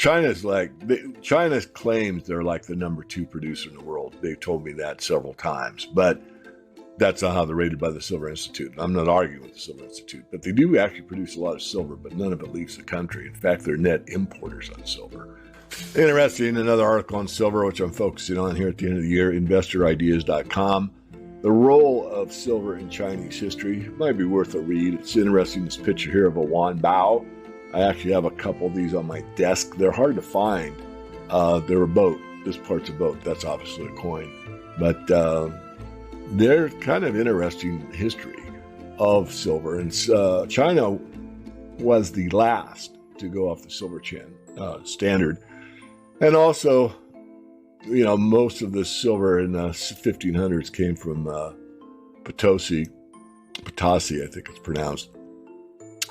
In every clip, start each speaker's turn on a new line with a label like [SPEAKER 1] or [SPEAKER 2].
[SPEAKER 1] China claims they're like the number 2 producer in the world. They've told me that several times, but that's not how they're rated by the Silver Institute. I'm not arguing with the Silver Institute, but they do actually produce a lot of silver, but none of it leaves the country. In fact, they're net importers on silver. Interesting, another article on silver, which I'm focusing on here at the end of the year, investors.ideas.com. The role of silver in Chinese history might be worth a read. It's interesting, this picture here of a Wan Bao. I actually have a couple of these on my desk. They're hard to find. They're a boat. This part's a boat. That's obviously a coin. But they're kind of interesting history of silver. And China was the last to go off the silver standard. And also, most of the silver in the 1500s came from Potosi, I think it's pronounced.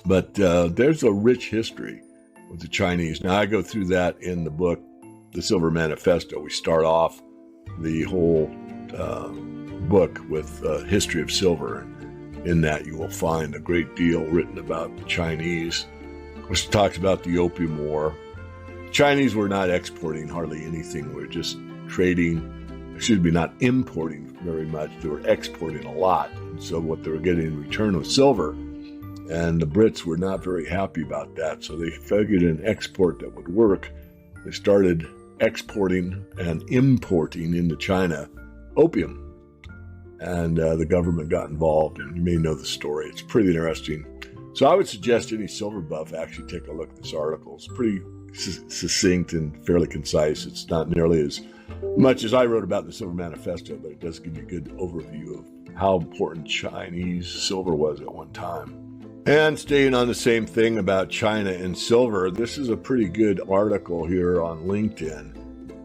[SPEAKER 1] But there's a rich history with the Chinese. Now, I go through that in the book, The Silver Manifesto. We start off the whole book with history of silver. And in that, you will find a great deal written about the Chinese, which talks about the Opium War. Chinese were not exporting hardly anything. We're just not importing very much. They were exporting a lot. And so what they were getting in return was silver. And the Brits were not very happy about that. So they figured an export that would work. They started exporting and importing into China opium. And the government got involved. And you may know the story. It's pretty interesting. So I would suggest any silver buff actually take a look at this article. It's pretty succinct and fairly concise. It's not nearly as much as I wrote about the Silver Manifesto, but it does give you a good overview of how important Chinese silver was at one time. And staying on the same thing about China and silver, this is a pretty good article here on LinkedIn.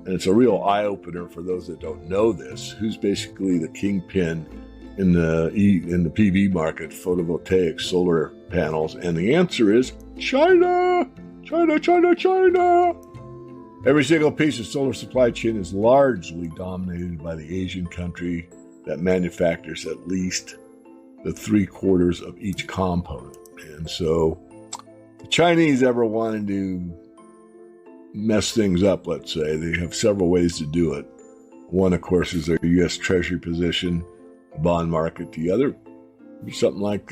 [SPEAKER 1] And it's a real eye-opener for those that don't know this. Who's basically the kingpin in the PV market, photovoltaic solar panels? And the answer is China! China, China, China! Every single piece of solar supply chain is largely dominated by the Asian country that manufactures at least the 3/4 of each component. And so the Chinese ever wanted to mess things up, let's say, they have several ways to do it. One, of course, is their U.S. Treasury position, the bond market. The other would be something like,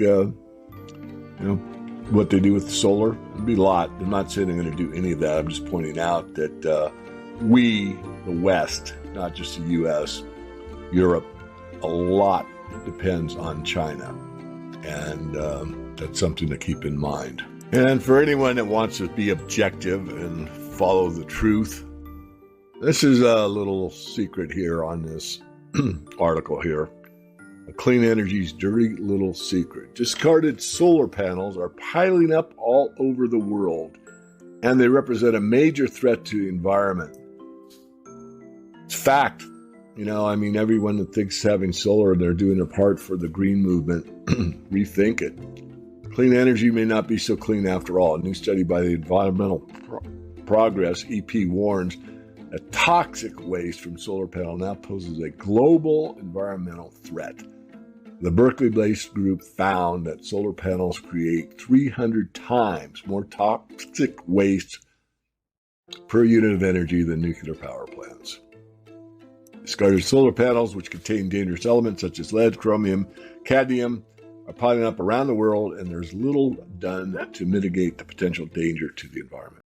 [SPEAKER 1] what they do with the solar. It'd be a lot. I'm not saying I'm going to do any of that. I'm just pointing out that we, the West, not just the U.S., Europe, a lot depends on China. And that's something to keep in mind. And for anyone that wants to be objective and follow the truth, this is a little secret here on this article here. Clean energy's dirty little secret. Discarded solar panels are piling up all over the world, and they represent a major threat to the environment. It's fact. Everyone that thinks having solar and they're doing their part for the green movement, rethink it. Clean energy may not be so clean after all. A new study by the Environmental Progress, EP, warns that toxic waste from solar panel now poses a global environmental threat. The Berkeley-based group found that solar panels create 300 times more toxic waste per unit of energy than nuclear power plants. Discarded solar panels, which contain dangerous elements such as lead, chromium, cadmium, are piling up around the world, and there's little done to mitigate the potential danger to the environment.